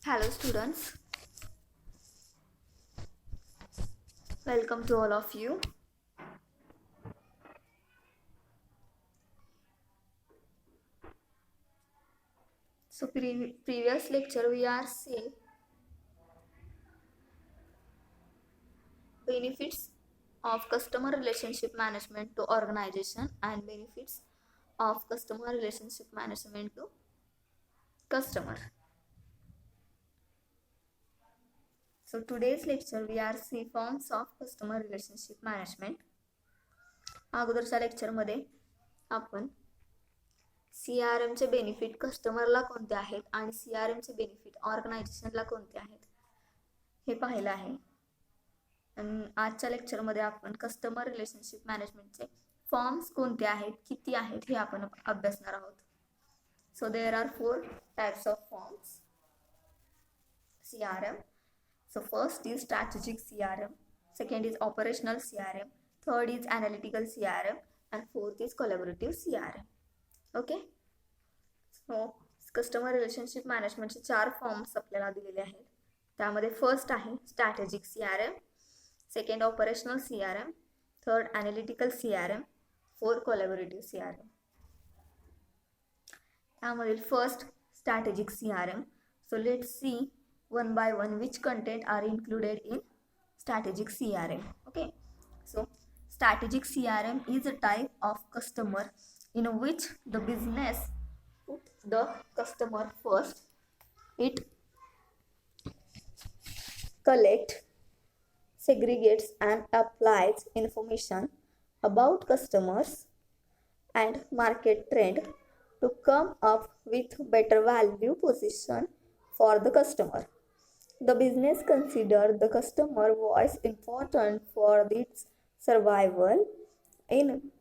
Hello students, welcome to all of you. So previous lecture we are seeing benefits of customer relationship management to organization and benefits of customer relationship management to customer. So today's lecture we are seeing forms of customer relationship management. अगोदरच्या लेक्चरमध्ये आपण CRM चे benefit कस्टमरला कोणते आहेत आणि CRM चे benefit ऑर्गनायझेशनला कोणते आहेत हे पाहिलं आहे. आणि आजच्या लेक्चरमध्ये आपण कस्टमर रिलेशनशिप मॅनेजमेंटचे फॉर्म्स कोणते आहेत, किती आहेत हे आपण अभ्यासणार आहोत. So there are 4 types of forms CRM. So first is strategic CRM, second is operational CRM, third is analytical CRM and fourth is collaborative CRM. Okay. So customer relationship मॅनेजमेंटचे 4 forms आपल्याला दिलेले आहेत. त्यामध्ये फर्स्ट आहे strategic CRM, second operational CRM, third analytical CRM, fourth collaborative CRM. त्यामधील first strategic CRM. So let's see one by one which content are included in strategic CRM. Okay, so strategic CRM is a type of customer in which the business put the customer first. It collects, segregates and applies information about customers and market trend to come up with better value position for the customer. The business considers the customer voice important for its survival, in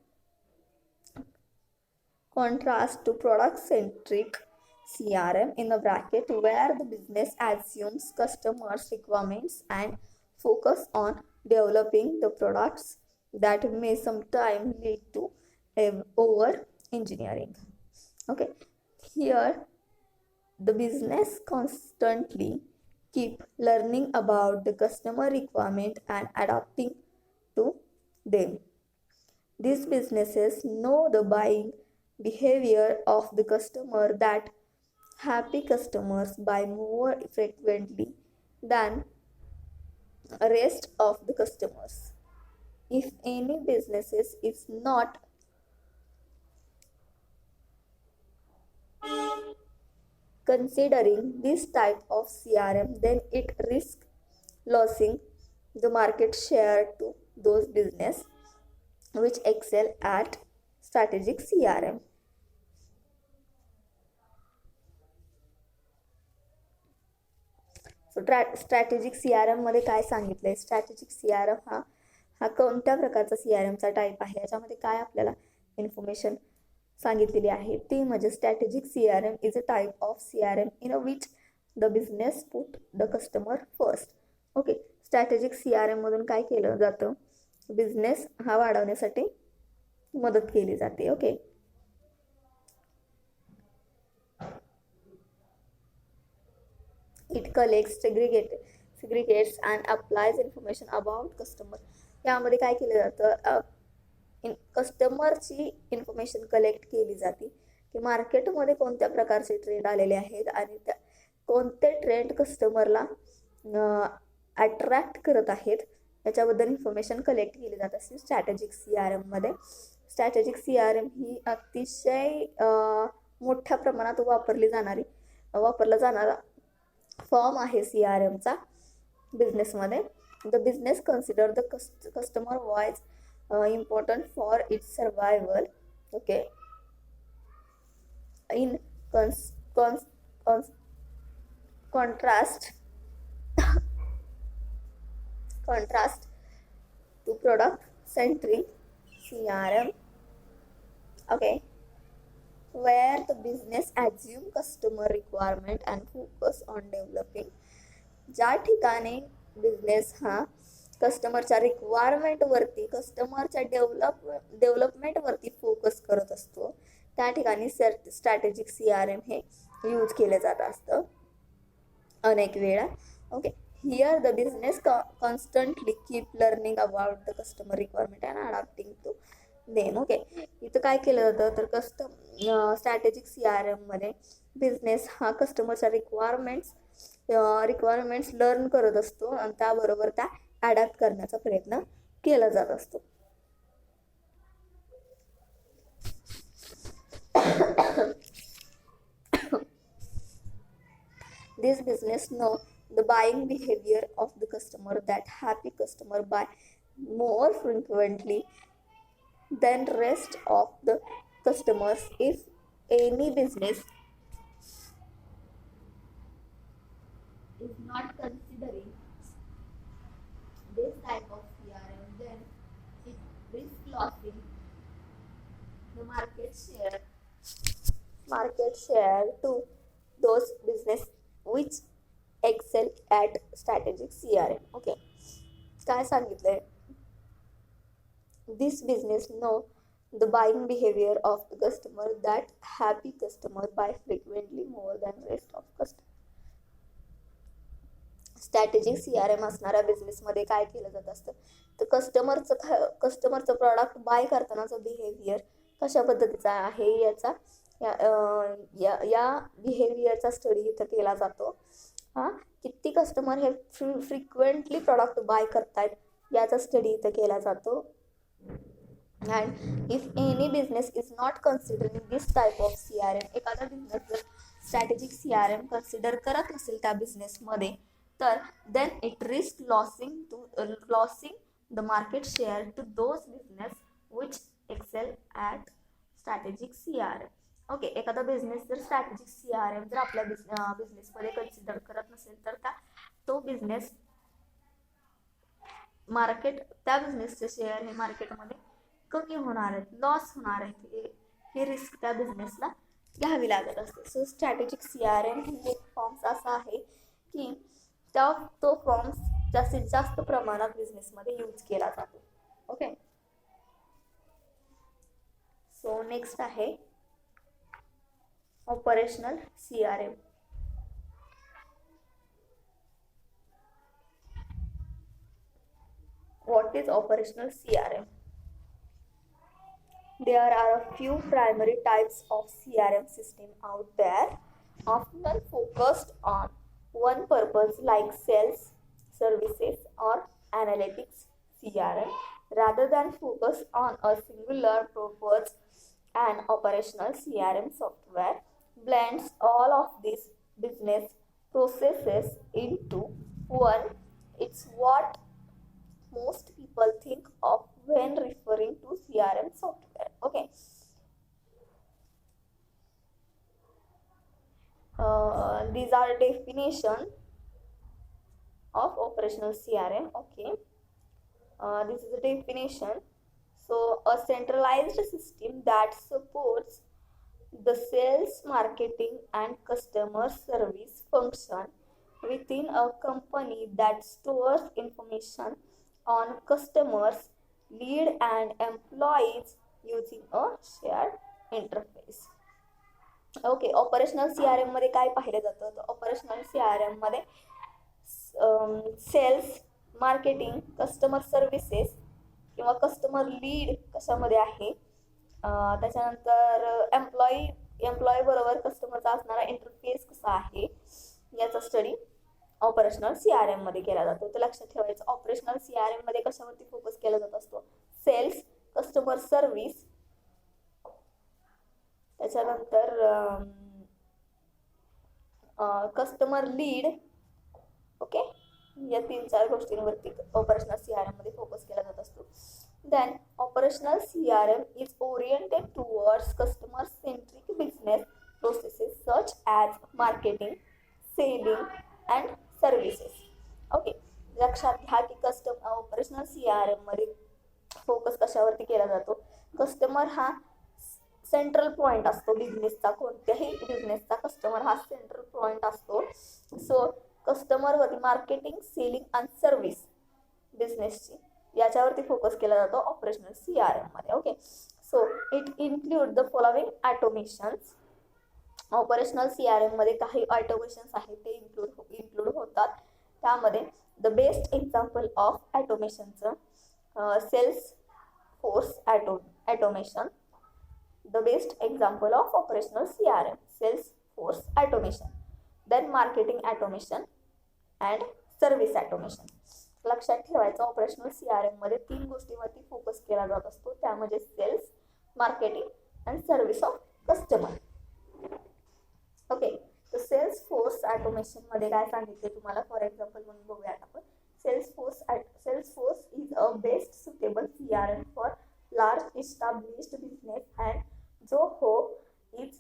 contrast to product-centric CRM in the bracket where the business assumes customers' requirements and focus on developing the products that may sometimes lead to over-engineering. Okay, here the business constantly keep learning about the customer requirement and adapting to them. These businesses know the buying behavior of the customer, that happy customers buy more frequently than rest of the customers. If any businesses is not considering this type of CRM, then it risks losing the market share to those business which excel at strategic CRM. So strategic CRM मध्ये काय सांगितलंय, strategic CRM हा कोणत्या प्रकारचा CRMचा type आहे, याच्यामध्ये काय आपल्याला इन्फॉर्मेशन सांगितलेली आहे ती म्हणजे strategic CRM is a type of CRM in which the business put the customer first. Okay, strategic CRM मधून काय केलं जातं, बिझनेस हा वाढवण्यासाठी मदत केली जाते. Okay, it collects, segregates and applies information about customer. यामध्ये काय केलं जातं, कस्टमरची इन्फॉर्मेशन कलेक्ट केली जाते की मार्केटमध्ये कोणत्या प्रकारचे ट्रेंड आलेले आहेत आणि त्या कोणते ट्रेंड कस्टमरला अट्रॅक्ट करत आहेत याच्याबद्दल इन्फॉर्मेशन कलेक्ट केली जात असते स्ट्रॅटेजिक CRM मध्ये. स्ट्रॅटेजिक CRM ही अतिशय मोठ्या प्रमाणात वापरला जाणारा फॉर्म आहे CRMचा बिझनेसमध्ये. The business consider the customer voice important for its survival. Okay, in contrast to product centric CRM, okay, where the business assume customer requirement and focus on developing. ज्या ठिकाणी business हा कस्टमरच्या रिक्वायरमेंटवरती, कस्टमरच्या डेव्हलपमेंटवरती फोकस करत असतो, त्या ठिकाणी strategic CRM हे use केलं जात असतं. अनेक वेळा. Okay, here the business constantly keep learning about the customer requirement and adapting to them. Okay, इथं काय केलं जातं तर स्ट्रॅटेजिक CRM मध्ये बिझनेस हा कस्टमरच्या रिक्वायरमेंट्स लर्न करत असतो आणि त्याबरोबर त्या अडॅप्ट करण्याचा प्रयत्न केला जात असतो. This business know the buying behavior of the customer, that happy customer buy more frequently than rest of the customers. If any business is not considering this type of CRM, then it risks losing the market share to those business which excel at strategic CRM. Okay, काय सांगितलंय, this business know the buying behavior of the customer, that happy customer buy frequently more than rest of customer. Strategic CRM असणाऱ्या बिझनेसमध्ये काय केलं जात असतं तर कस्टमरचं product bye करतानाचं behaviour कशा प्रपद्धतीचा आहे याचा या बिहेवियरचा स्टडी इथं केला जातो. किती कस्टमर हे फ्रिक्वेंटली प्रॉडक्ट बाय करतायत याचा स्टडी इथं केला जातो. And if any business is not considering this type of CRM, एखादा बिझनेस जर स्ट्रॅटेजिक CRM कन्सिडर करत असेल त्या बिझनेसमध्ये तर then it risk losing the market share to those business which excel at strategic CRM. Okay, एखादा business जर strategic CRM जर आपल्या बिझनेसमध्ये कन्सिडर करत नसेल तर तो बिझनेस त्या बिझनेसचे शेअर हे मार्केटमध्ये कमी होणार आहेत, लॉस होणार आहेत, हे रिस्क त्या बिझनेसला घ्यावी लागत असते. सो स्ट्रॅटेजिक CRM ही एक फॉर्म्स असा आहे की तो फॉर्म्स जास्तीत जास्त प्रमाणात बिझनेसमध्ये यूज केला जातो. ओके, सो नेक्स्ट आहे operational CRM. What is operational CRM? There are a few primary types of CRM system out there, often focused on one purpose like sales, services, or analytics. CRM, rather than focus on a singular purpose, and operational CRM software blends all of these business processes into one. It's what most people think of when referring to CRM software. Okay, these are definition of operational CRM. Okay, this is a definition. So a centralized system that supports the sales, marketing, and customer service function within a company that stores information on customers, lead, and employees using a shared interface. Okay, operational CRM मध्ये काय पाहिलं जातं तर operational CRM मध्ये cells, marketing, customer services किंवा customer lead कशामध्ये आहे, त्याच्यानंतर एम्प्लॉई बरोबर कस्टमरचा असणारा इंटरफेस कसा आहे याचा स्टडी ऑपरेशनल CRM मध्ये केला जातो. तर लक्षात ठेवायचं, ऑपरेशनल CRM मध्ये कशावरती फोकस केला जात असतो, सेल्स, कस्टमर सर्व्हिस, त्याच्यानंतर कस्टमर लीड. ओके, या 3-4 गोष्टींवरती ऑपरेशनल CRM मध्ये फोकस केला जात असतो. Then operational CRM is oriented towards customer centric business processes such as marketing, selling and services. Okay, लक्षात घ्या की ऑपरेशनल CRM मध्ये फोकस कशावरती केला जातो, कस्टमर हा सेंट्रल पॉईंट असतो बिझनेसचा, कोणत्याही बिझनेसचा कस्टमर हा सेंट्रल पॉईंट असतो. सो कस्टमरवरती मार्केटिंग, सेलिंग आणि सर्व्हिस बिझनेसची याच्यावरती फोकस केला जातो ऑपरेशनल CRM मध्ये. Okay, so it include the following automations. Operational CRM मध्ये काही ऑटोमेशन्स आहेत ते इन्क्लूड होतात. त्यामध्ये द बेस्ट एक्झाम्पल ऑफ ऑटोमेशनचं sales force automation. The best example of operational CRM sales force automation. Then marketing automation and service automation. लक्षात ठेवायचं operational CRM मध्ये 3 गोष्टींवरती फोकस केला जात असतो, त्यामध्ये sales, marketing and service of customer. Okay, तर सेल्स फोर्स ऑटोमेशन मध्ये काय सांगितले तुम्हाला, फॉर एक्झाम्पल म्हणून बघूयात आपण. Sales force is a best suitable CRM for large established business and Zoho is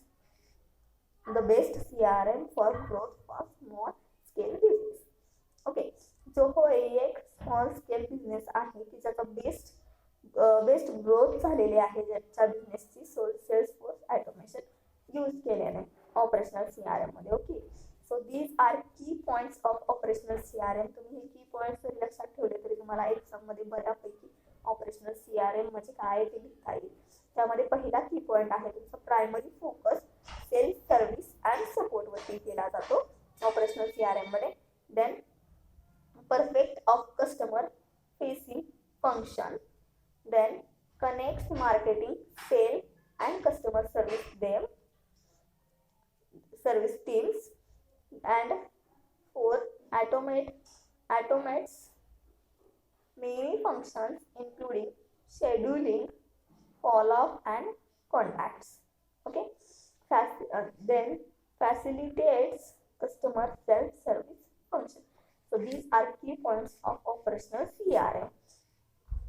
the best CRM for growth for small scale business. Okay, Zoho ही एक small scale business आहे की ज्याचा बेस्ट ग्रोथ झालेली आहे, ज्याच्या बिझनेसची सेल्स फोर्स ऑटोमेशन यूज केल्याने operational CRM मध्ये. ओके, सो दीज आर की पॉइंट्स ऑफ ऑपरेशनल CRM. तुम्ही हे की पॉइंट्स जरी लक्षात ठेवले तरी तुम्हाला एक्झाम मध्ये बऱ्यापैकी ऑपरेशनल CRM म्हणजे काय ते लिहिता येईल. त्यामध्ये पहिला की पॉइंट आहे तुमचा primary focus sales, service and support वरती केला जातो ऑपरेशनल CRM मध्ये. Then perfect of customer facing function. Then connect marketing, sale and customer service teams. And fourth, automates many functions including scheduling, follow-up and contacts. Okay, then facilitates customer self-service function. So these are key points of operational CRM.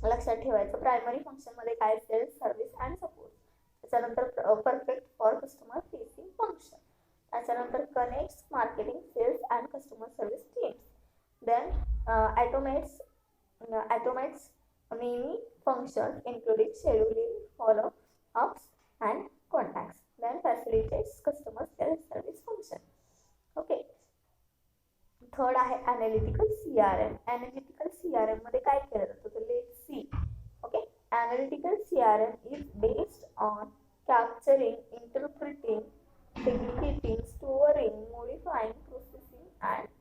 लक्षात ठेवायचं primary function मध्ये काय, sales, service and support. त्याच्यानंतर perfect for customer facing function. त्याच्यानंतर connects marketing, sales and customer service teams. Then automates many functions including scheduling, follow-ups and contacts. Then facilitates customer self-service function. Okay, third आहे analytical CRM. analytical CRM मध्ये काय केलं जातं, तर let's see. Okay, analytical CRM is based on capturing, interpreting, segregating, storing, modifying, processing and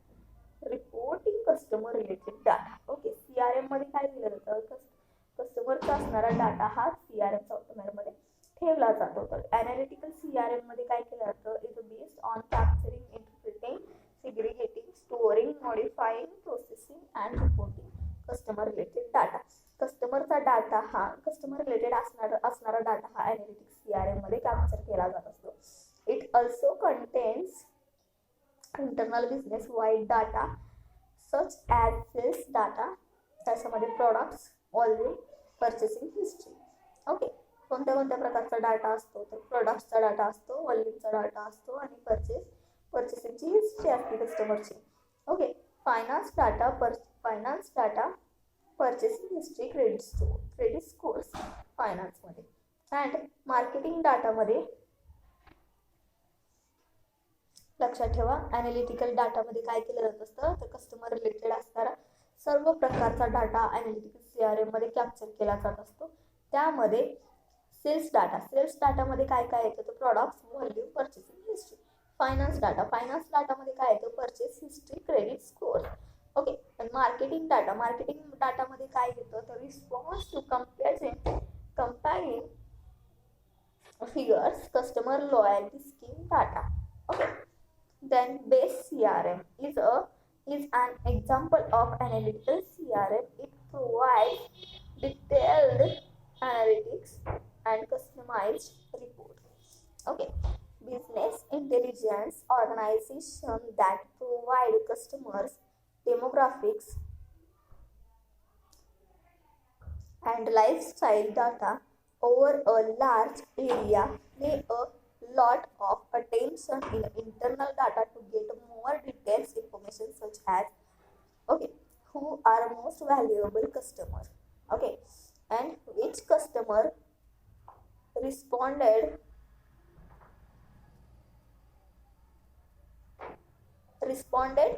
reporting customer related data. Okay, CRM मध्ये काय दिलं जातं, कस्टमरचा असणारा डाटा हा CRM सॉफ्टवेअर मध्ये ठेवला जातो. तर अनालिटिकल CRM मध्ये काय केलं जातं, is based on capturing, interpreting, segregating, storing, modifying, processing and reporting customer related data. कस्टमरचा डाटा हा कस्टमर रिलेटेड असणारा डाटा हा अनालिटिक्स CRM मध्ये कॅप्चर केला जात असतो. It also contains internal business wide data such as sales data, त्याच्यामध्ये products, volume, purchasing history. Okay, कोणत्या प्रकारचा डाटा असतो, तर प्रोडक्ट्सचा डाटा असतो, व्हॉल्यूमचा डाटा असतो आणि पर्चेसिंगची हिस्ट्री असते कस्टमरची. Okay, finance data, purchasing history, credit scores फायनान्समध्ये. अँड मार्केटिंग डाटामध्ये लक्षात ठेवा, अनालिटिकल डाटामध्ये काय केलं जात असतं, तर कस्टमर रिलेटेड असणारा सर्व प्रकारचा डाटा अनालिटिकल CRM मध्ये कॅप्चर केला जात असतो. त्यामध्ये सेल्स डाटामध्ये काय येतं, तर products, volume, purchasing history. Finance डाटामध्ये काय येतं, purchase history, credit score. Okay, पण मार्केटिंग डाटामध्ये काय येतं, तर response to comparing figures, customer loyalty scheme data. Okay, then base CRM is an example of analytical CRM. It provides detailed analytics and customized report. Okay, business intelligence organization that provide customers demographics and lifestyle data over a large area pay a lot of attention in internal data to get more details information such as, okay, who are most valuable customer, okay, and which customer responded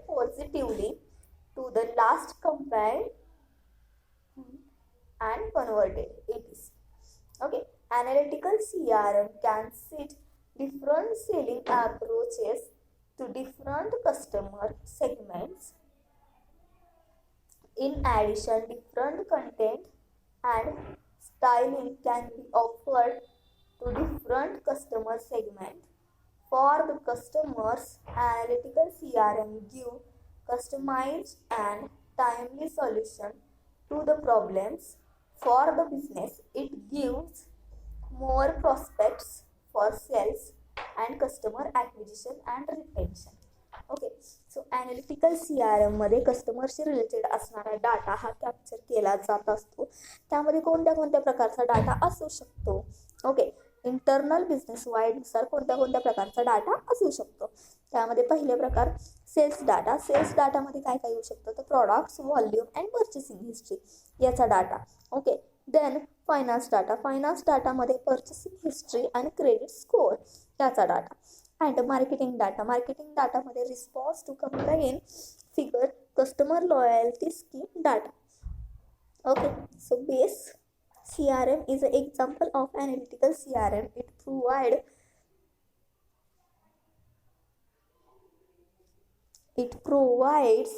positively to the last campaign and converted it is. Okay, analytical CRM can sit different selling approaches to different customer segments. In addition, different content and styling can be offered to different customer segments. For the customers, analytical CRM give customized and timely solution to the problems. For the business, it gives more prospects for sales and customer acquisition and retention. Okay, so analytical CRM मध्ये कस्टमरशी related असणारा data हा capture केला जात असतो. त्यामध्ये कोणत्या कोणत्या प्रकारचा डाटा असू शकतो. ओके, इंटरनल बिझनेस वाईडनुसार कोणत्या कोणत्या प्रकारचा डाटा असू शकतो. त्यामध्ये पहिले प्रकार सेल्स डाटा. सेल्स डाटामध्ये काय काय येऊ शकतं तर products, volume and purchasing history याचा data. Okay, then finance data. Finance डाटामध्ये पर्चेसिंग हिस्ट्री आणि क्रेडिट स्कोअर याचा data. And marketing data. Marketing डाटामध्ये response to complain, figure, customer loyalty scheme data. Okay, so base CRM is an example of analytical CRM. It provides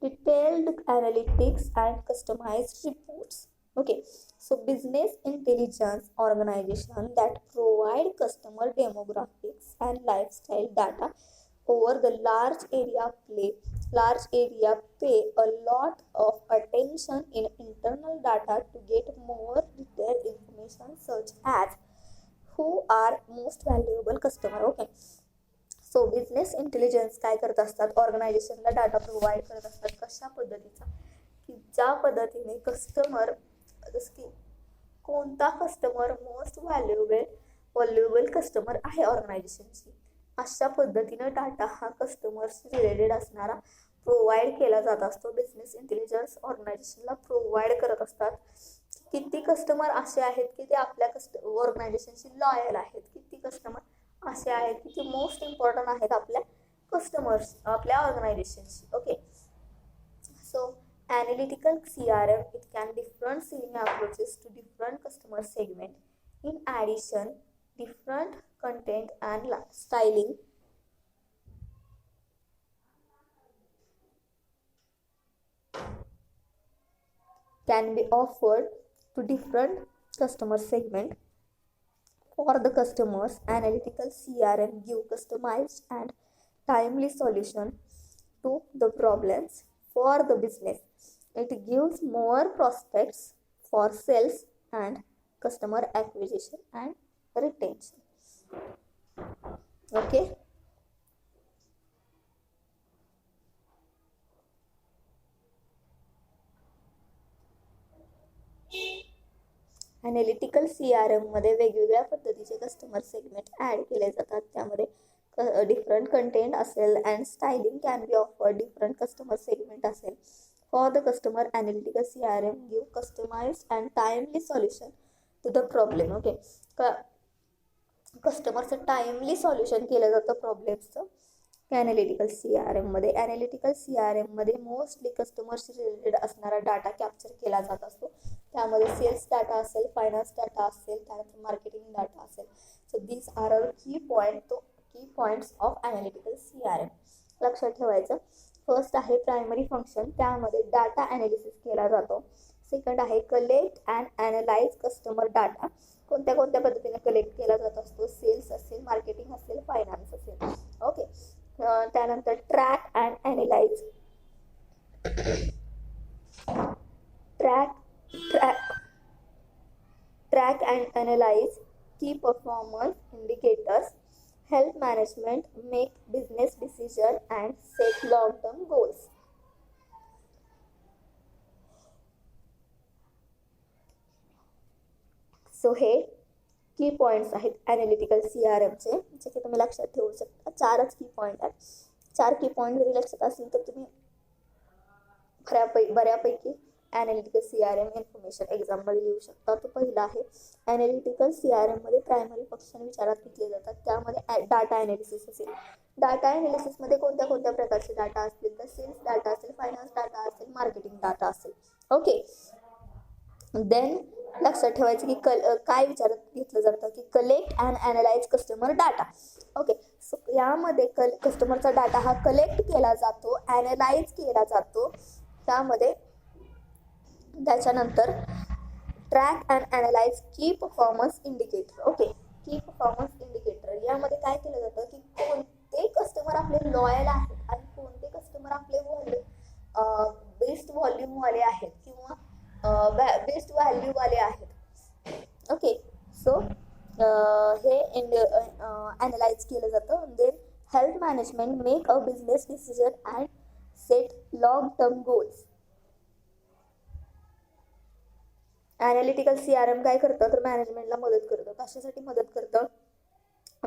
detailed analytics and customized reports. Okay, so business intelligence organization that provide customer demographics and lifestyle data over the large area pay a lot of attention in internal data to get more detailed information such as who are most valuable customer. Okay, so business intelligence काय करत असतात, ऑर्गनायझेशनला data provide करत असतात. कशा पद्धतीचा की ज्या पद्धतीने कस्टमर, जसं की कोणता कस्टमर मोस्ट व्हॅल्युएबल कस्टमर आहे ऑर्गनायझेशनची, अशा पद्धतीनं डाटा हा कस्टमर्सशी रिलेटेड असणारा प्रोव्हाइड केला जात असतो. बिझनेस इंटेलिजन्स ऑर्गनायझेशनला प्रोव्हाइड करत असतात. किती कस्टमर असे आहेत की ते आपल्या ऑर्गनायझेशनशी लॉयल आहेत, किती कस्टमर असे आहेत की ते मोस्ट इम्पॉर्टंट आहेत आपल्या कस्टमर्स, आपल्या ऑर्गनायझेशनशी. Okay, so analytical CRM, it can different selling approaches to different customer segment. In addition, different content and styling can be offered to different customer segment. For the customers, analytical CRM give customized and timely solution to the problems. For the business, it gives more prospects for sales and customer acquisition and retention. Okay, analytical CRM मध्ये वेगवेगळ्या पद्धतीचे customer segment add केले जातात. त्यामध्ये different content असेल and styling can be offer different customer segment असेल. For the customer, analytical CRM give customized and timely solution to the problem. Okay, कस्टमरचं timely solution केलं जातं प्रॉब्लेम्सचं ॲनालिटिकल CRM मध्ये. ॲनालिटिकल CRM मध्ये मोस्टली कस्टमरशी related असणारा डाटा कॅप्चर केला जात असतो. त्यामध्ये सेल्स डाटा असेल, फायनान्स डाटा असेल, त्यानंतर मार्केटिंग डाटा असेल. So these are our key points of analytical CRM. लक्षात ठेवायचं. फर्स्ट आहे प्रायमरी फंक्शन, त्यामध्ये डाटा ॲनालिसिस केला जातो. सेकंड आहे collect and analyse customer data. कोणत्या कोणत्या पद्धतीने कलेक्ट केला जात असतो, सेल्स असेल, मार्केटिंग असेल, फायनान्स असेल. ओके, त्यानंतर track and analyse track and analyze key performance indicators, help management make business decisions and set long-term goals. So हे की पॉईंट्स आहेत ॲनालिटिकल CRMचे, जे की तुम्ही लक्षात ठेवू शकता. 4च की पॉईंट आहेत. 4 की पॉईंट जरी लक्षात असतील तर तुम्ही बऱ्यापैकी ॲनालिटिकल CRM इन्फॉर्मेशन एक्झाममध्ये लिहू शकता. तो पहिला आहे ॲनालिटिकल CRM मध्ये प्रायमरी फंक्शन विचारात घेतले जातात. त्यामध्ये डाटा ॲनालिसिस असेल. डाटा ॲनालिसिसमध्ये कोणत्या कोणत्या प्रकारचे डाटा असतील तर सेल्स डाटा असेल, फायनान्स डाटा असेल, मार्केटिंग डाटा असेल. ओके, देन लक्षात ठेवायचं की काय विचारात घेतलं जातं की collect and analyse customer data. Okay, so यामध्ये कस्टमरचा डाटा हा कलेक्ट केला जातो, ॲनालाइज केला जातो. त्यामध्ये त्याच्यानंतर ट्रॅक अँड ॲनालाइज की परफॉर्मन्स इंडिकेटर. ओके, की परफॉर्मन्स इंडिकेटर यामध्ये काय केलं जातं की कोणते कस्टमर आपले लॉयल आहेत आणि कोणते कस्टमर आपले बेस्ट व्हॉल्यूमवाले आहेत किंवा बेस्ट व्हॅल्यूवाले आहेत. ओके, सो हे ॲनालाइज केलं जातं. Then health management make a business decision and set long term goals. Analytical CRM काय करतं तर मॅनेजमेंटला मदत करतं. कशासाठी मदत करतं?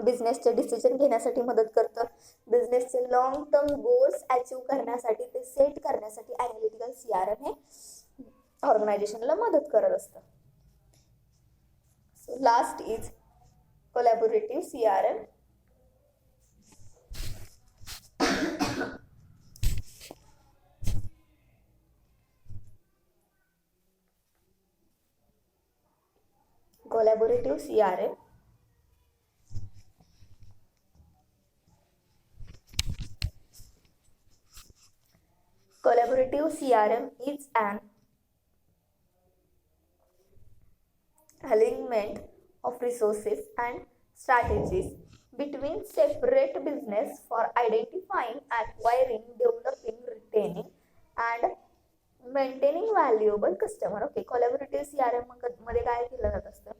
बिझनेसचे डिसिजन घेण्यासाठी मदत करतं. बिझनेसचे लॉंग टर्म गोल्स अचीव करण्यासाठी, ते सेट करण्यासाठी ॲनालिटिकल CRM हे ऑर्गनायझेशनला मदत करत असतं. So last is collaborative CRM. Collaborative CRM is an alignment of resources and strategies between separate business for identifying, acquiring, developing, retaining and maintaining valuable customer. Okay, collaborative CRM मध्ये काय केलं जात असतं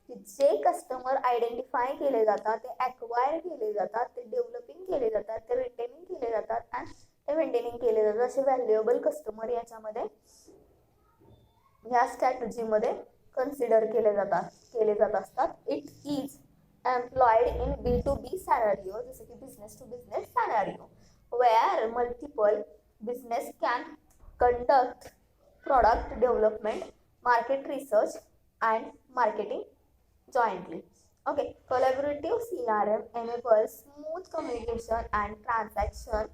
की जे कस्टमर आयडेंटिफाय केले जातात, ते ॲक्वायर केले जातात, ते डेव्हलपिंग केले जातात, ते रिटेनिंग केले जातात आणि ते मेंटेनिंग केले जातात, असे व्हॅल्युएबल कस्टमर याच्यामध्ये या स्ट्रॅटेजीमध्ये कन्सिडर केले जात असतात. It is employed in B2B scenario, जसं की business to business scenario, where multiple business can conduct product development, market research and marketing jointly. Okay, collaborative CRM enables smooth communication and transaction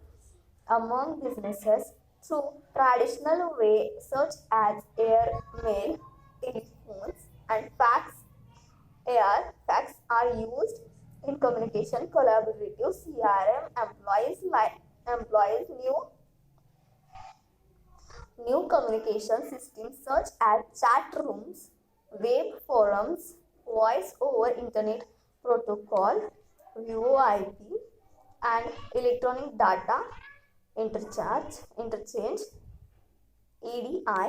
among businesses through traditional way such as mail, telephones and fax. Fax are used in communication. Collaborative CRM employs new communication systems such as chat rooms, web forums, voice over internet protocol, VoIP, and electronic data interchange EDI.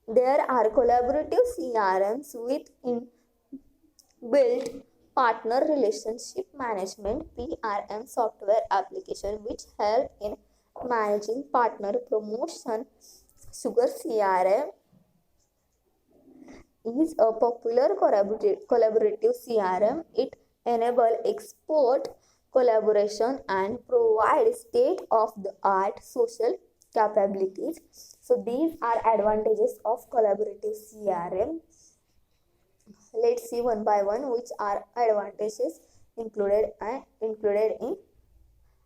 There are collaborative CRMs with inbuilt partner relationship management PRM software application which help in managing partner promotion. Sugar CRM is a popular collaborative CRM. It enables expert collaboration and provides state-of-the-art social capabilities. So these are advantages of collaborative CRM. Let's see one by one which are advantages included in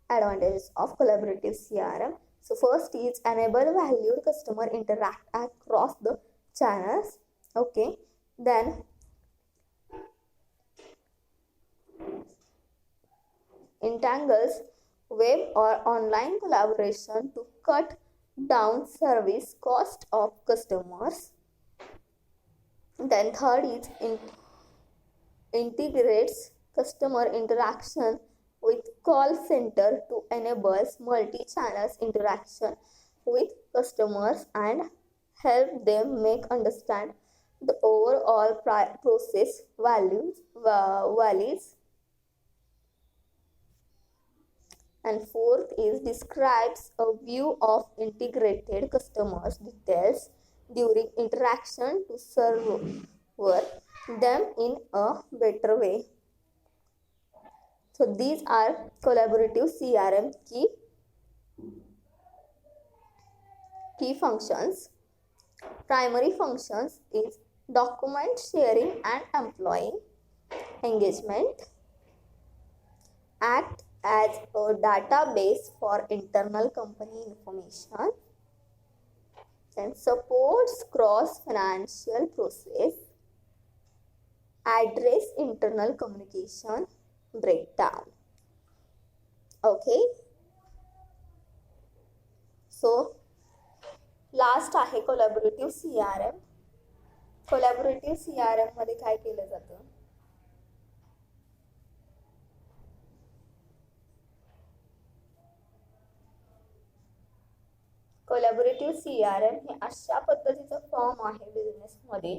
advantages of collaborative CRM. So first is enable valued customer interact across the channels. Okay, then entangles web or online collaboration to cut down service cost of customers. Then third is integrates customer interaction with call center to enable multi-channels interaction with customers and help them make understand the overall process values. And fourth is describes a view of integrated customers details during interaction to serve them in a better way. So these are collaborative CRM key functions. Primary functions is document sharing and employee engagement. Act as a database for internal company information. then supports cross financial process, address internal communication breakdown. Okay, so last आहे collaborative CRM. Collaborative CRM मध्ये काय केलं जातं? Collaborative CRM हे अशा पद्धतीचं form आहे business मध्ये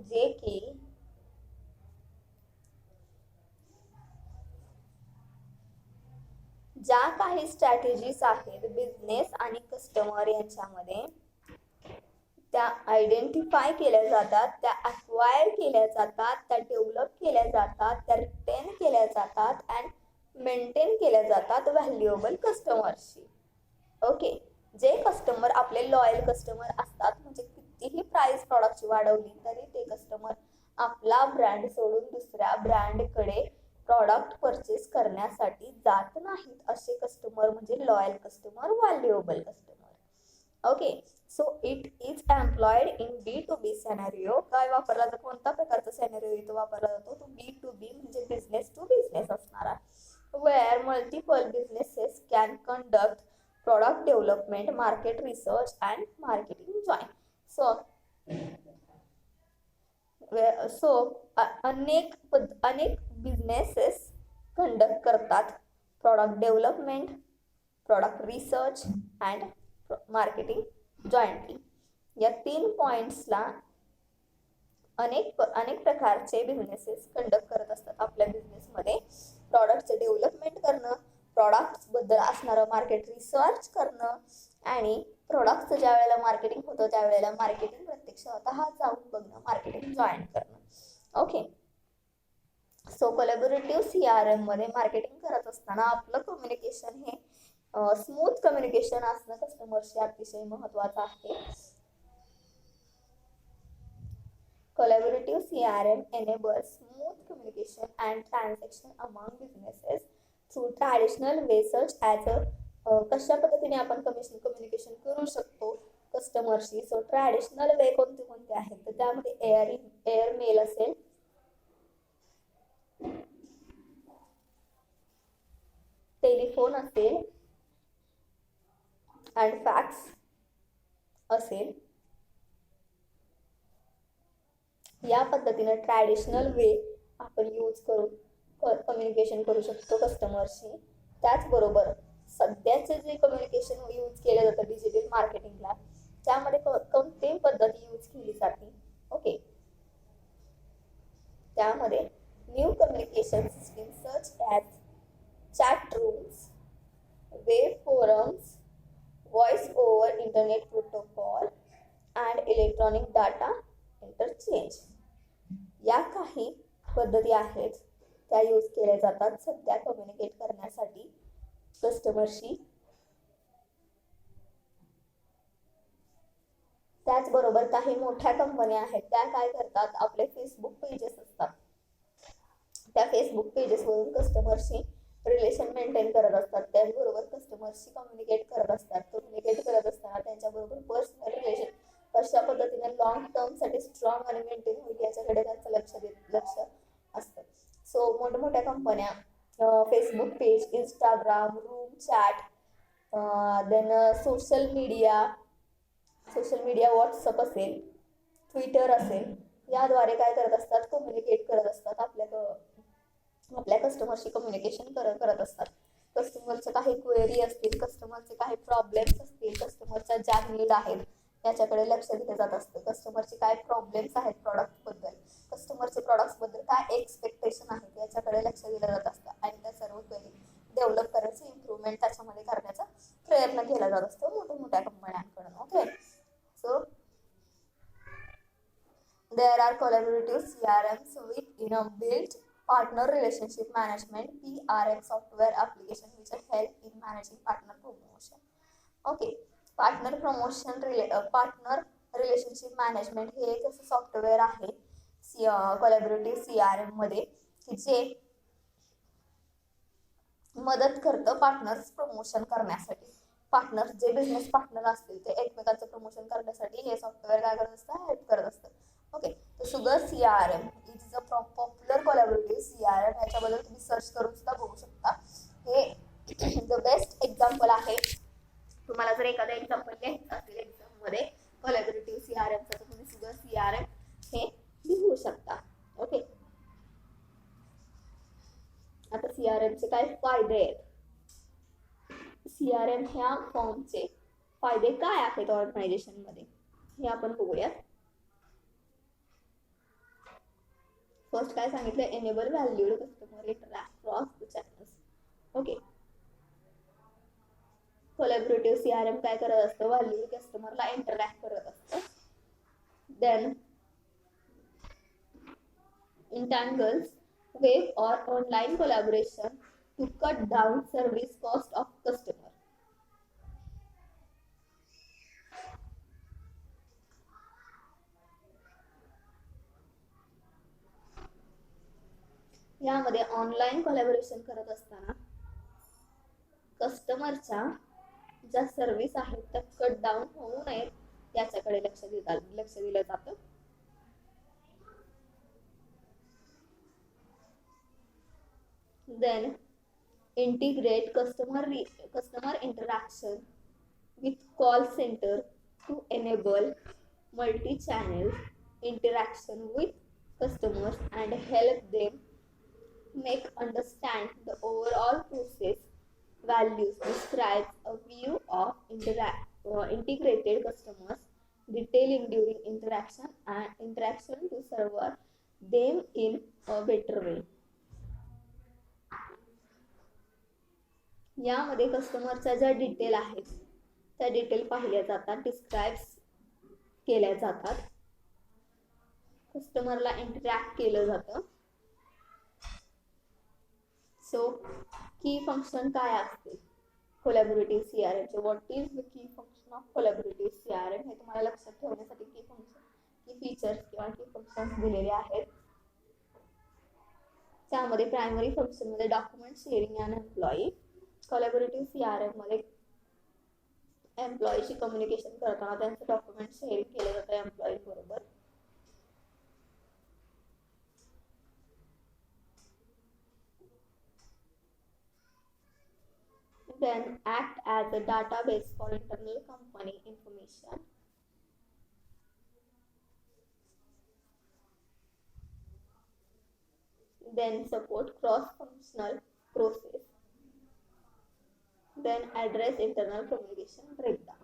जे की ज्या काही स्ट्रॅटेजीज आहेत बिझनेस आणि कस्टमर यांच्यामध्ये त्या आयडेंटिफाय केल्या जातात, त्या अक्वायर केल्या जातात, त्या डेव्हलप केल्या जातात, त्या रिटेन केल्या जातात अँड मेंटेन केल्या जातात व्हॅल्युएबल कस्टमरशी. ओके, जे कस्टमर आपले लॉयल कस्टमर असतात, म्हणजे कितीही प्राइस प्रॉडक्टची वाढवली तरी ते कस्टमर आपला ब्रँड सोडून दुसऱ्या ब्रँडकडे प्रॉडक्ट परचेस करण्यासाठी जात नाहीत. असे कस्टमर म्हणजे loyal customer, valuable customer. Okay, so it is employed in B2B scenario. काय वापरला जातो, कोणत्या प्रकारचा सिनेरिओ इथं वापरला जातो? तो B2B म्हणजे बिझनेस टू बिझनेस असणार आहे. where multiple businesses can conduct product development, market research and marketing join. अनेक बिझनेसेस कंडक्ट करतात product development, product research and marketing jointly. या 3 पॉइंट्सला अनेक प्रकारचे बिझनेसेस कंडक्ट करत असतात आपल्या बिझनेसमध्ये. प्रॉडक्टचं डेव्हलपमेंट करणं, प्रॉडक्ट्स बद्दल असणारं मार्केट रिसर्च करणं आणि प्रॉडक्टचं ज्या वेळेला मार्केटिंग होतं त्यावेळेला मार्केटिंग प्रत्यक्षतः जाऊन बघणं, मार्केटिंग जॉईन करणं. ओके, सो कोलॅबोरेटिव्ह CRM मध्ये मार्केटिंग करत असताना आपलं कम्युनिकेशन हे स्मूथ कम्युनिकेशन असणं कस्टमरशी अतिशय महत्त्वाचं आहे. Collaborative CRM enables smooth communication and transaction among businesses through traditional ways such as कशा पद्धतीने आपण कम्युनिकेशन करू शकतो कस्टमरशी. सो ट्रॅडिशनल वे कोणते आहेत तर त्यामध्ये एअर मेल असेल, टेलिफोन असेल अँड फॅक्स असेल. या पद्धतीने ट्रॅडिशनल वे आपण यूज करून कम्युनिकेशन करू शकतो कस्टमरशी. त्याचबरोबर सध्याचे जे कम्युनिकेशन यूज केलं जातं डिजिटल मार्केटिंगला त्यामध्ये कोणती पद्धत यूज केली जाते? ओके, त्यामध्ये new communication system such as chat rooms, web forums, voice over internet protocol and electronic data interchange या काही पद्धती आहेत त्या यूज केल्या जातात सध्या कम्युनिकेट करण्यासाठी कस्टमरशी. त्याचबरोबर काही मोठ्या कंपन्या आहेत त्या काय करतात, आपले फेसबुक पेजेस असतात त्या फेसबुक पेजेसवरून कस्टमरशी रिलेशन मेंटेन करत असतात, त्याचबरोबर कस्टमरशी कम्युनिकेट करत असतात. कम्युनिकेट करत असताना त्यांच्याबरोबर पर्सनल रिलेशन कशा पद्धतीने लॉंग टर्मसाठी स्ट्रॉंग आणि मेंटेन होईल याच्याकडे त्यांचं लक्ष असतं. सो मोठमोठ्या कंपन्या Facebook page, Instagram, room chat, then social media WhatsApp असेल, ट्विटर असेल, याद्वारे काय करत असतात, कम्युनिकेट करत असतात, आपल्या कस्टमरशी कम्युनिकेशन करत असतात. कस्टमरचे काही क्वेरी असतील, कस्टमरचे काही प्रॉब्लेम्स असतील, कस्टमरच्या ज्या नीड आहेत याच्याकडे लक्ष दिलं जात असतं. कस्टमरचे काय प्रॉब्लेम्स आहेत प्रॉडक्टबद्दल, कस्टमरचे प्रॉडक्ट्सबद्दल काय एक्सपेक्टेशन आहेत याच्याकडे लक्ष दिलं जात असतं आणि त्या सर्व क्वेरी डेव्हलप करायचं, इम्प्रूव्हमेंट त्याच्यामध्ये करण्याचा प्रयत्न केला जात असतो मोठ्या कंपन्यांकडून. Okay, so there are collaborative CRMs with built partner relationship management PRM software application which help in managing partner promotion. Okay, partner relationship management हे एक असं सॉफ्टवेअर आहे कोलॅबोरेटिव्ह CRM मध्ये की जे मदत करतं पार्टनर्स प्रमोशन करण्यासाठी. पार्टनर, जे बिझनेस पार्टनर असतील ते एकमेकांचं प्रमोशन करण्यासाठी हे सॉफ्टवेअर काय करत असतं, हेल्प करत असतं. ओके, तर sugar CRM it is a popular collaborative CRM. ह्याच्याबद्दल तुम्ही सर्च करून सुद्धा बघू शकता. हे द बेस्ट एक्झाम्पल आहे. तुम्हाला जर एखादा एक्झाम्पल घ्यायचं असेल एक्झाममध्ये कोलॅबोरेटिव्ह CRMचा, तर तुम्ही सुगर CRM हे लिहू शकता. ओके, आता CRMचे काय फायदे आहेत, CRM ह्या फॉर्मचे फायदे काय आहेत ऑर्गनायझेशन मध्ये हे आपण बघूयात. फर्स्ट काय सांगितलं, enable valued customer interact cross the channels. Okay, collaborative CRM काय करत असतं, व्हॅल्यूड कस्टमरला इंटरॅक्ट करत असतं. Then entangles web or online collaboration to cut down service cost of customer. यामध्ये ऑनलाईन कोलॅबोरेशन करत असताना कस्टमरच्या ज्या सर्व्हिस आहेत त्या कट डाऊन होऊ नयेत याच्याकडे लक्ष दिलं जातं. Then integrate customer interaction with call center to enable multi-channel interaction with customers and help them make understand the overall process. Values describes a view of integrated customers detailing during interaction to serve them in a better way. यामध्ये कस्टमरच्या ज्या detail आहेत त्या detail पाहिल्या जातात, describes केल्या जातात, कस्टमरला interact केलं जातं. सो की फंक्शन काय असते कोलॅबोरेटिव्ह CRM चे, what is the key function of collaborative CRM हे तुम्हाला लक्षात ठेवण्यासाठी की फीचर्स किंवा की फंक्शन्स दिलेले आहेत. त्यामध्ये प्रायमरी फंक्शन मध्ये document sharing and employee. Collaborative CRM मध्ये एम्प्लॉईशी कम्युनिकेशन करताना त्यांचं डॉक्युमेंट शेअरिंग केलं जातं एम्प्लॉई बरोबर. Then act as a database for internal company information. Then support cross-functional process. Then address internal communication breakdown.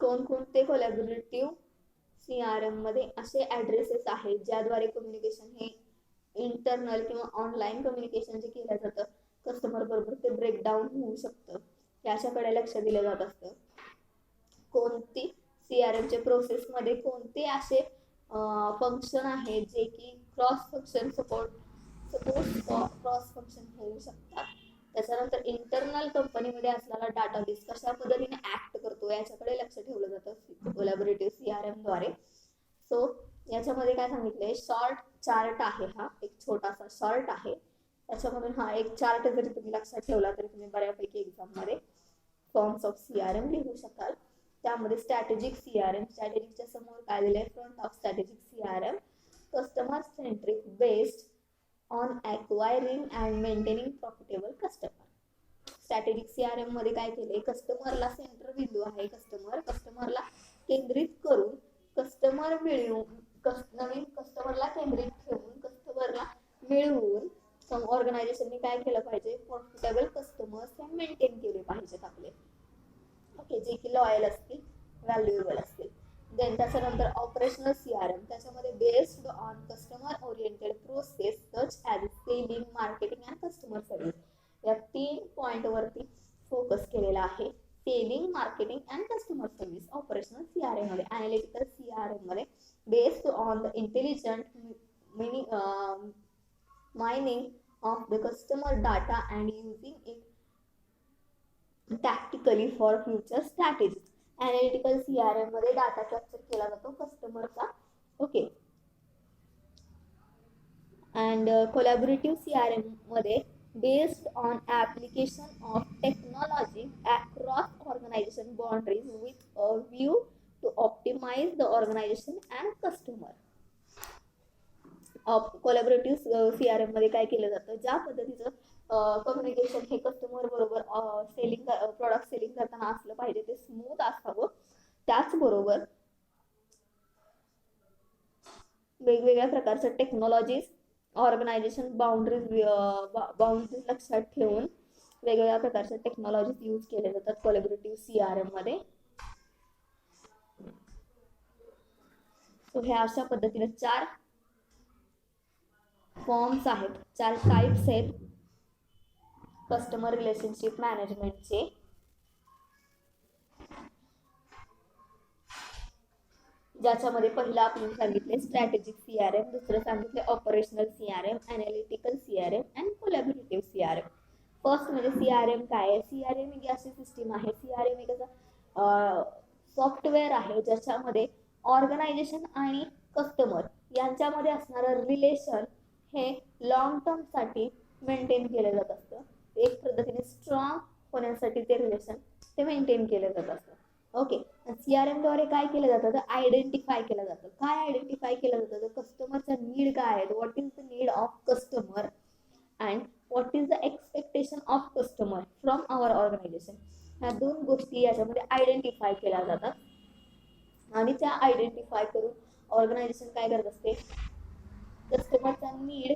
कोणकोणते कोलॅबोरेटिव्ह CRM मध्ये असे ऍड्रेसेस आहेत ज्याद्वारे कम्युनिकेशन हे इंटरनल किंवा ऑनलाईन कम्युनिकेशन जे केलं जातं कस्टमर बरोबर ते ब्रेकडाऊन होऊ शकतं, याच्याकडे लक्ष दिलं जात असतं. कोणती CRM चे प्रोसेस मध्ये कोणते असे फंक्शन आहेत जे की क्रॉस फंक्शन होऊ शकतात. त्याच्यानंतर इंटरनल कंपनीमध्ये असलेला डाटाबेस कशा पद्धतीने ऍक्ट करतो याच्याकडे लक्ष ठेवलं जातं कोलॅबोरेटिव्ह CRM द्वारे. सो याच्यामध्ये काय सांगितलंय, शॉर्ट चार्ट आहे, हा एक छोटासा शॉर्ट आहे. त्याच्यामधून हा एक चार्ट जरी तुम्ही लक्षात ठेवला तरी तुम्ही बऱ्यापैकी एक्झाम मध्ये फॉर्म्स ऑफ CRM लिहू शकाल. त्यामध्ये स्ट्रॅटेजिक CRM, स्ट्रॅटेजिकच्या समोर काय दिलंय, front of strategic CRM customer centric based on acquiring and maintaining profitable customer. Strategic CRM मध्ये काय केलंय, कस्टमरला सेंटर बिंदू आहे, कस्टमरला केंद्रित करून कस्टमर मिळवून नवीन कस्टमरला केंद्रित ठेवून कस्टमरला मिळवून ऑर्गनायझेशनने काय केलं पाहिजे, प्रॉफिटेबल कस्टमर्स हे मेंटेन केले पाहिजेत आपले. ओके, जे की लॉयल असतील, व्हॅल्युएबल असतील. देन त्याच्यानंतर ऑपरेशनल CRM, त्याच्यामध्ये based on customer oriented process such as selling, marketing and customer service. या 3 पॉइंट वरती फोकस केलेला आहे. Selling, marketing and customer service operational CRM मध्ये. अनालिटिकल CRM मध्ये based on the intelligent mining of the customer data and using it tactically for future strategies. Analytical CRM मध्ये data capture केला जातो कस्टमरचा. Okay, and collaborative CRM मध्ये based on application of technology across organization boundaries with a view to optimize the organization and customer. Collaborative CRM मध्ये काय केलं जातं, ज्या पद्धतीचं कम्युनिकेशन हे कस्टमर बरोबर सेलिंग प्रॉडक्ट सेलिंग करताना असलं पाहिजे ते स्मूथ असावं. त्याचबरोबर वेगवेगळ्या प्रकारच्या टेक्नॉलॉजीज ऑर्गनायझेशन बाउंड्रीज लक्षात ठेवून वेगवेगळ्या प्रकारच्या टेक्नॉलॉजीज यूज केले जातात कोलॅबोरेटिव्ह CRM मध्ये. सो ह्या अशा पद्धतीने 4 फॉर्म्स आहेत, 4 टाइप्स आहेत कस्टमर रिलेशनशिप मॅनेजमेंटचे. ज्याच्यामध्ये पहिला आपण सांगितले स्ट्रॅटेजिक CRM, दुसरं सांगितले operational CRM, analytical CRM and collaborative CRM. First म्हणजे CRM काय आहे. CRM ही अशी सिस्टीम आहे, CRM एक सॉफ्टवेअर आहे ज्याच्यामध्ये ऑर्गनायझेशन आणि कस्टमर यांच्यामध्ये असणारं रिलेशन हे लॉंग टर्म साठी मेंटेन केलं जात असतं. एक पद्धतीने स्ट्रॉंग होण्यासाठी ते रिलेशन ते मेंटेन केलं जात असतं. ओके, CRM द्वारे काय केलं जातं तर आयडेंटिफाय केलं जातं. काय आयडेंटिफाय केलं जातं तर कस्टमरचा नीड काय आहे, what is the need of customer and what is the expectation of customer from our organisation. ह्या 2 गोष्टी याच्यामध्ये आयडेंटिफाय केल्या जातात आणि त्या आयडेंटिफाय करून ऑर्गनायझेशन काय करत असते, कस्टमरचा नीड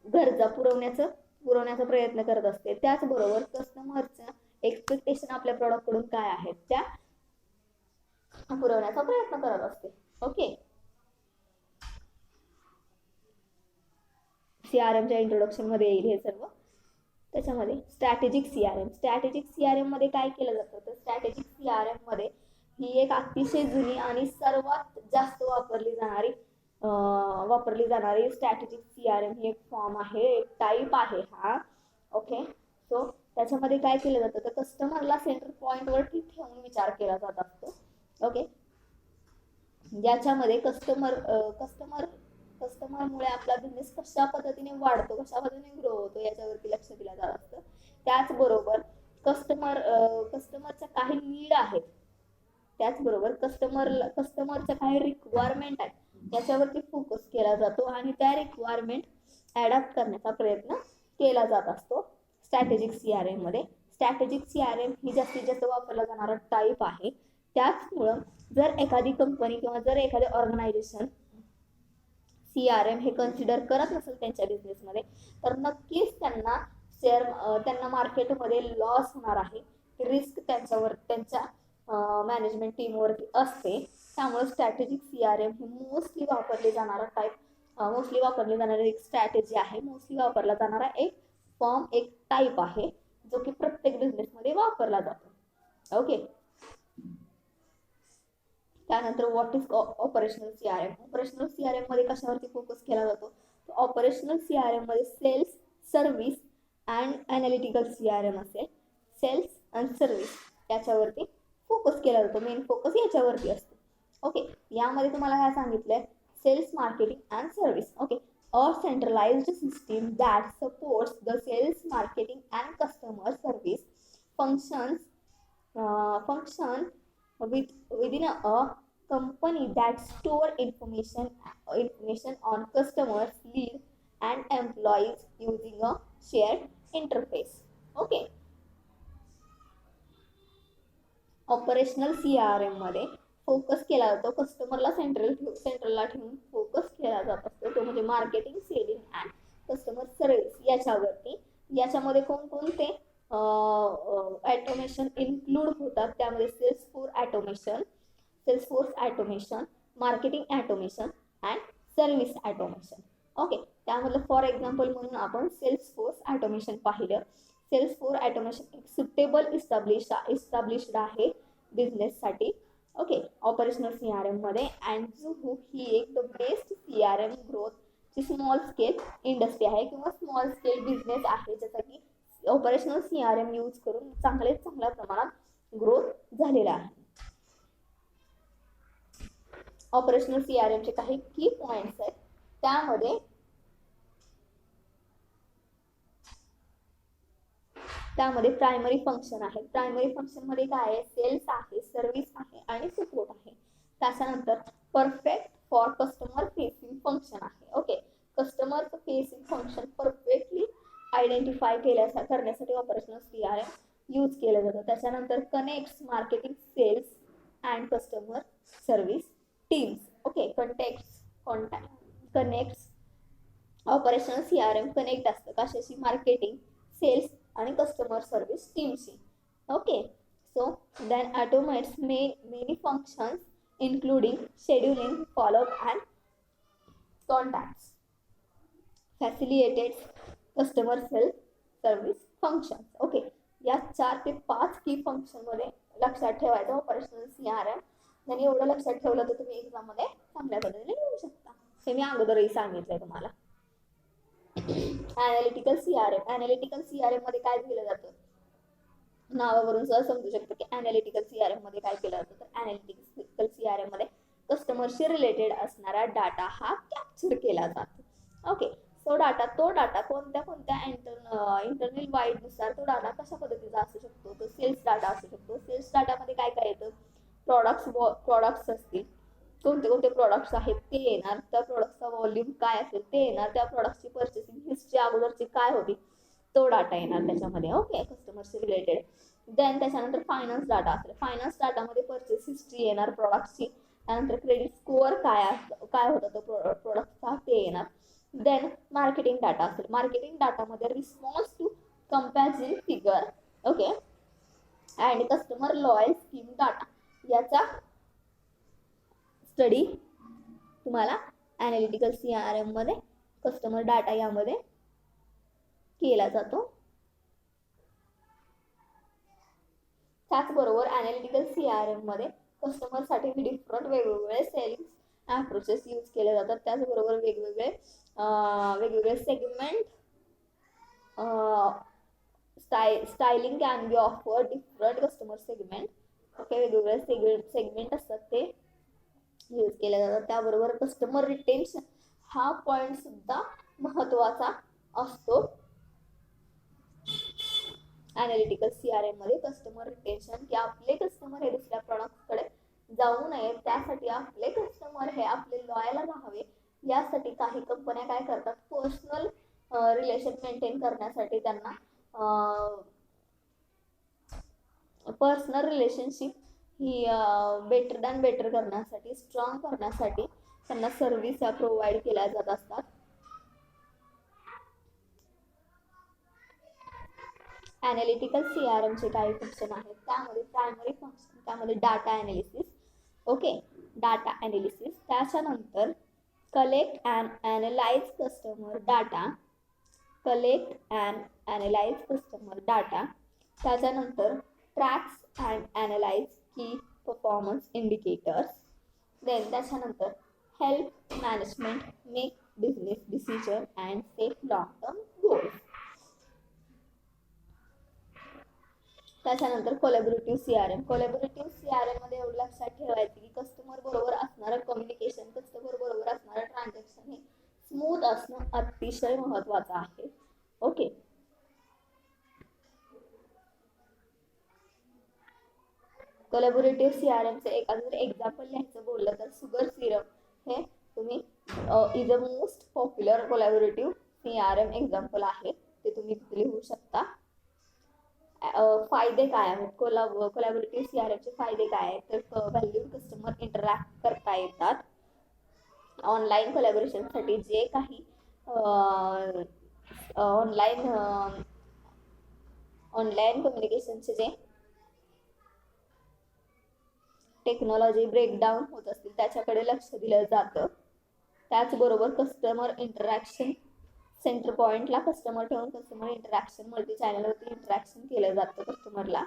गरजा पुरवण्याचा प्रयत्न करत असते. त्याचबरोबर कस्टमरचा एक्सपेक्टेशन आपल्या प्रॉडक्ट कडून काय आहेत त्या पुरवण्याचा प्रयत्न करत असते. ओके, CRMच्या इंट्रोडक्शन मध्ये येईल हे सर्व. त्याच्यामध्ये स्ट्रॅटेजिक CRM मध्ये काय केलं जातं तर स्ट्रॅटेजिक CRM मध्ये ही एक अतिशय जुनी आणि सर्वात जास्त वापरली जाणारी स्ट्रॅटेजिक CRM ही एक फॉर्म आहे, एक टाईप आहे हा. ओके, सो त्याच्यामध्ये काय केलं जातं तर कस्टमरला सेंटर पॉइंट वरती ठेवून विचार केला जात असतो. ओके, ज्याच्यामध्ये कस्टमरमुळे आपला बिझनेस कशा पद्धतीने वाढतो, कशा पद्धतीने ग्रो होतो याच्यावरती लक्ष दिलं जात असतं. त्याचबरोबर कस्टमरच्या काही नीड आहेत, त्याचबरोबर कस्टमरच्या काही रिक्वायरमेंट आहेत याच्यावरती फोकस केला जातो आणि त्या रिक्वायरमेंट ॲडॅप्ट करण्याचा प्रयत्न केला जात असतो स्ट्रॅटेजिक CRM मध्ये. स्ट्रॅटेजिक CRM ही जास्तीत जास्त वापरला जाणारा टाईप आहे. त्याचमुळं जर एखादी कंपनी किंवा जर एखादे ऑर्गनायझेशन CRM हे कन्सिडर करत नसेल त्यांच्या बिझनेसमध्ये तर नक्कीच त्यांना मार्केटमध्ये लॉस होणार आहे. रिस्क त्यांच्या मॅनेजमेंट टीमवरती असते. त्यामुळे स्ट्रॅटेजिक CRM ही मोस्टली वापरली जाणारी एक स्ट्रॅटेजी आहे, मोस्टली वापरला जाणारा एक फॉर्म, एक टाईप आहे जो की प्रत्येक बिझनेसमध्ये वापरला जातो. ओके, त्यानंतर what is operational CRM. Operational CRM मध्ये कशावरती फोकस केला जातो, ऑपरेशनल CRM मध्ये sales, service and analytical CRM असेल. सेल्स अँड सर्व्हिस याच्यावरती फोकस केला जातो, मेन फोकस याच्यावरती असतो. ओके, यामध्ये तुम्हाला काय सांगितलंय, sales, marketing and service. Okay, a centralised system that supports the sales, marketing and customer service function within a company that store information on customers, lead and employees using a shared interface. Okay, operational CRM मध्ये focus केला जातो, कस्टमरला सेंट्रलला ठेवून focus केला जात असतो, तो म्हणजे marketing, selling and customer service याच्यावरती. याच्यामध्ये कोणकोणते ऑटोमेशन इन्क्लूड होतात, त्यामध्ये Salesforce automation, marketing automation and service automation. Okay, त्यामधलं फॉर एक्झाम्पल म्हणून आपण सेल्सफोर्स ऑटोमेशन पाहिलं. सेल्सफोर्स ऑटोमेशन एक सुटेबल इस्टॅब्लिश्ड आहे बिझनेससाठी. ओके, ऑपरेशनल CRM मध्ये. अँड झुहू ही एक द बेस्ट CRM ग्रोथ ची स्मॉल स्केल इंडस्ट्री आहे किंवा स्मॉल स्केल बिझनेस आहे ज्याचा की ऑपरेशनल CRM यूज करून चांगल्या प्रमाणात ग्रोथ झालेला आहे. ऑपरेशनल CRM चे काही की पॉइंट्स आहेत, त्यामध्ये त्यामध्ये प्रायमरी फंक्शन आहे. प्रायमरी फंक्शन मध्ये काय आहे, सेल्स आहे, सर्व्हिस आहे आणि सपोर्ट आहे. त्याच्यानंतर perfect for customer facing function आहे. Okay, customer facing function perfectly identify करण्यासाठी ऑपरेशनल CRM यूज केलं जातं. त्याच्यानंतर connects marketing, sales and customer service teams. Okay, connects operational CRM connect असतं कशाशी, मार्केटिंग, सेल्स आणि कस्टमर सर्व्हिस टीमशी. Okay, so then automates many functions including scheduling, follow-up and contacts, facilitates customer self service functions. Okay, या 4 ते 5 की function मध्ये लक्षात ठेवायचं ऑपरेशनल CRM. आणि एवढं लक्षात ठेवलं तर तुम्ही एक्झाम मध्ये चांगल्या पद्धतीने लिहू शकता. हे मी अगोदरही सांगितलंय तुम्हाला. अनालिटिकल CRM मध्ये काय केलं जातं, नावावरून सुद्धा समजू शकतो की अनालिटिकल CRM मध्ये काय केलं जातं. तर अनालिटिकल CRM मध्ये कस्टमरशी रिलेटेड असणारा डाटा हा कॅप्चर केला जातो. ओके, तो डाटा कोणत्या इंटरनल वाईड नुसार तो डाटा कशा पद्धतीचा असू शकतो. तो सेल्स डाटा असू शकतो. सेल्स डाटामध्ये काय काय येतं, प्रोडक्ट्स असतील, कोणते प्रोडक्ट्स आहेत ते येणार, त्या प्रोडक्टचा व्हॉल्यूम काय असेल ते येणार, त्या प्रोडक्टची पर्चेसिंग हिस्ट्री अगोदरची काय होती तो डाटा येणार त्याच्यामध्ये. ओके, कस्टमरशी रिलेटेड. देन त्याच्यानंतर फायनान्स डाटा असेल. फायनान्स डाटामध्ये परचेस हिस्ट्री येणार प्रोडक्टची. त्यानंतर क्रेडिट स्कोअर काय होता तो प्रोडक्टचा ते येणार. देन मार्केटिंग डाटा असेल. मार्केटिंग डाटामध्ये response to comparison figure. Okay, and customer loyal scheme data. याचा स्टडी तुम्हाला अनालिटिकल CRM मध्ये कस्टमर डाटा यामध्ये केला जातो. त्याचबरोबर अनालिटिकल CRM मध्ये कस्टमर साठी वेगवेगळे सेलिंग अप्रोचेस यूज केले जातात. त्याचबरोबर वेगवेगळे segment styling can be offer different customer segment. Okay, वेगवेगळे सेगमेंट असतात ते यूज केले जातात. त्याबरोबर कस्टमर रिटेन्शन हा पॉइंट सुद्धा महत्वाचा असतो. अनालिटिकल CRM मध्ये कस्टमर रिटेन्शन, की आपले कस्टमर हे दुसऱ्या प्रॉडक्टकडे जाऊ नये, त्यासाठी आपले कस्टमर हे आपले लॉयल राहावे, यासाठी काही कंपन्या काय करतात, पर्सनल रिलेशन मेंटेन करण्यासाठी त्यांना पर्सनल रिलेशनशिप ही बेटर करण्यासाठी, स्ट्रॉंग करण्यासाठी त्यांना सर्व्हिस या प्रोव्हाइड केल्या जात असतात. अनालिटिकल CRM चे काही फंक्शन आहेत. त्यामध्ये प्रायमरी फंक्शन, त्यामध्ये data analysis. Okay, data analysis. त्याच्यानंतर collect and analyse customer data. त्याच्यानंतर tracks and analyse key performance indicators. Then त्याच्यानंतर help management make business decision and set long term goals. त्याच्यानंतर collaborative CRM मध्ये एवढं लक्षात ठेवायचं की कस्टमर बरोबर असणारं कम्युनिकेशन, कस्टमर बरोबर असणारं ट्रान्झॅक्शन हे स्मूथ असणं अतिशय महत्वाचं आहे. ओके, कोलॅबोरेटिव्ह CRM चे एखादं एक्झाम्पल लिहायचं बोललं तर शुगर सिरप हे तुम्ही is a most popular collaborative CRM example आहे, ते तुम्ही लिहू शकता. फायदे काय आहेत कोलॅबोरेटिव्ह CRM चे फायदे काय आहेत, तर व्हॅल्यूड कस्टमर इंटरॅक्ट करता येतात. ऑनलाईन कोलॅबोरेशन साठी जे काही ऑनलाईन कम्युनिकेशनचे जे टेक्नॉलॉजी ब्रेकडाऊन होत असतील त्याच्याकडे लक्ष दिलं जातं. त्याचबरोबर कस्टमर इंटरॅक्शन सेंटर पॉइंटला कस्टमर ठेवून कस्टमर इंटरॅक्शन मल्टी चॅनलवरती इंटरॅक्शन केलं जातं कस्टमरला.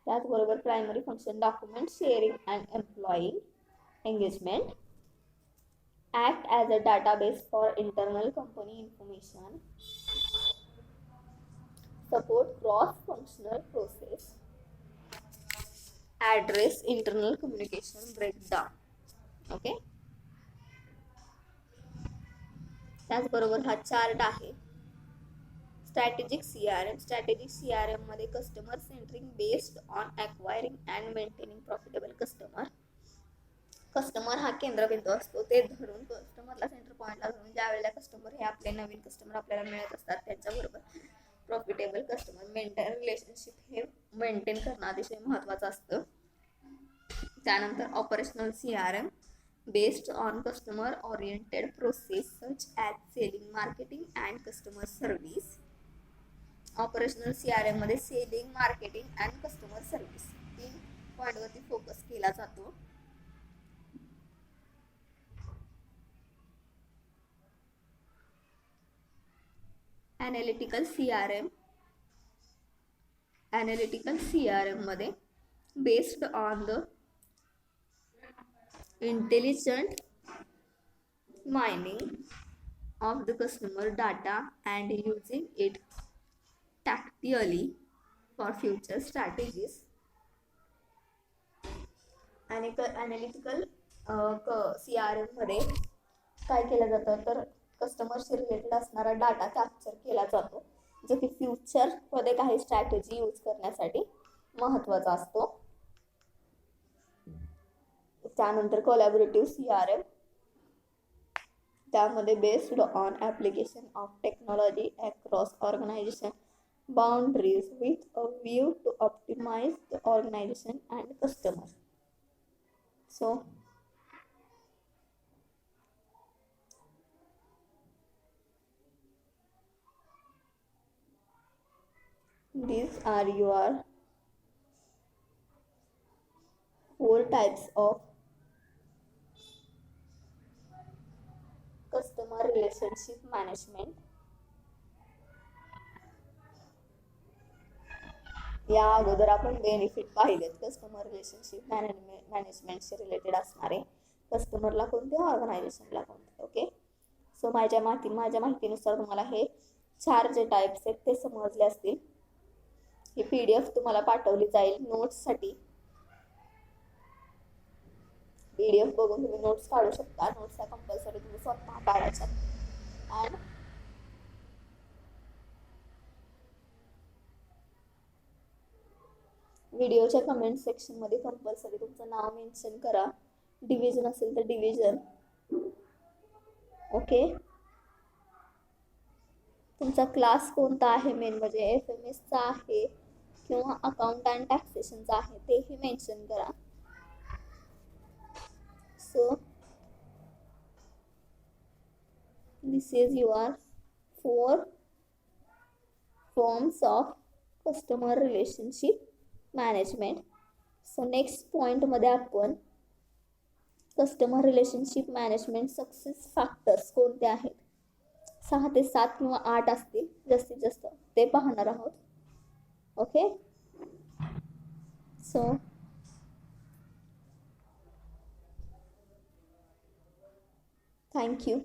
त्याचबरोबर primary function document sharing and employee engagement. act as a database for internal company information, support cross-functional process, address internal communication breakdown. Okay, त्याचबरोबर हा chart आहे स्ट्रॅटेजिक CRM मध्ये customer centring based on acquiring and maintaining profitable customer हा केंद्रबिंदू असतो. ते धरून कस्टमरला सेंटर पॉईंटला धरून ज्या वेळेला कस्टमर हे आपले नवीन कस्टमर आपल्याला मिळत असतात त्यांच्याबरोबर प्रॉफिटेबल कस्टमर रिलेशनशिप हे मेंटेन करणं अतिशय महत्त्वाचं असतं. त्यानंतर operational CRM based on customer oriented process such as selling marketing and customer service. Operational CRM मध्ये selling marketing and customer service 3 पॉईंटवरती फोकस केला जातो. ॲनालिटिकल CRM मध्ये based on the intelligent mining of the customer data and using it tactically for future strategies. Analytical CRM मध्ये काय केलं जातं तर कस्टमरशी रिलेटेड असणारा डाटा कॅप्चर केला जातो जो की फ्युचरमध्ये काही स्ट्रॅटेजी यूज करण्यासाठी महत्त्वाचा असतो. त्यानंतर कोलॅबोरेटिव्ह CRM त्यामध्ये based on application of technology across organisation boundaries with a view to optimise the organisation and customer. So these are your 4 types of customer relationship management. या अगोदर आपण बेनिफिट पाहिलेत customer relationship मॅनेजमेंटशी related असणारे कस्टमरला कोणते ऑर्गनायझेशनला कोणते. Okay, so माझ्या माहितीनुसार तुम्हाला हे 4 जे टाईप्स आहेत ते समजले असतील. ही PDF तुम्हाला पाठवली जाईल नोट्ससाठी. PDF बघून तुम्ही नोट्स काढू शकता. नोट्स ह्या कंपल्सरी तुम्ही स्वतः काढायच्या. अँड व्हिडिओच्या कमेंट सेक्शनमध्ये कंपल्सरी तुमचं नाव मेन्शन करा. डिव्हिजन असेल तर डिव्हिजन. ओके, तुमचा क्लास कोणता आहे मेन म्हणजे FMSचा आहे किंवा अकाउंट अँड टॅक्सेशनचा आहे तेही मेन्शन करा. So this is your 4 forms of customer relationship management. So next point मध्ये आपण customer relationship management success factors कोणते आहेत 6 ते 7 किंवा 8 असतील जास्तीत जास्त ते पाहणार आहोत. Okay, so thank you.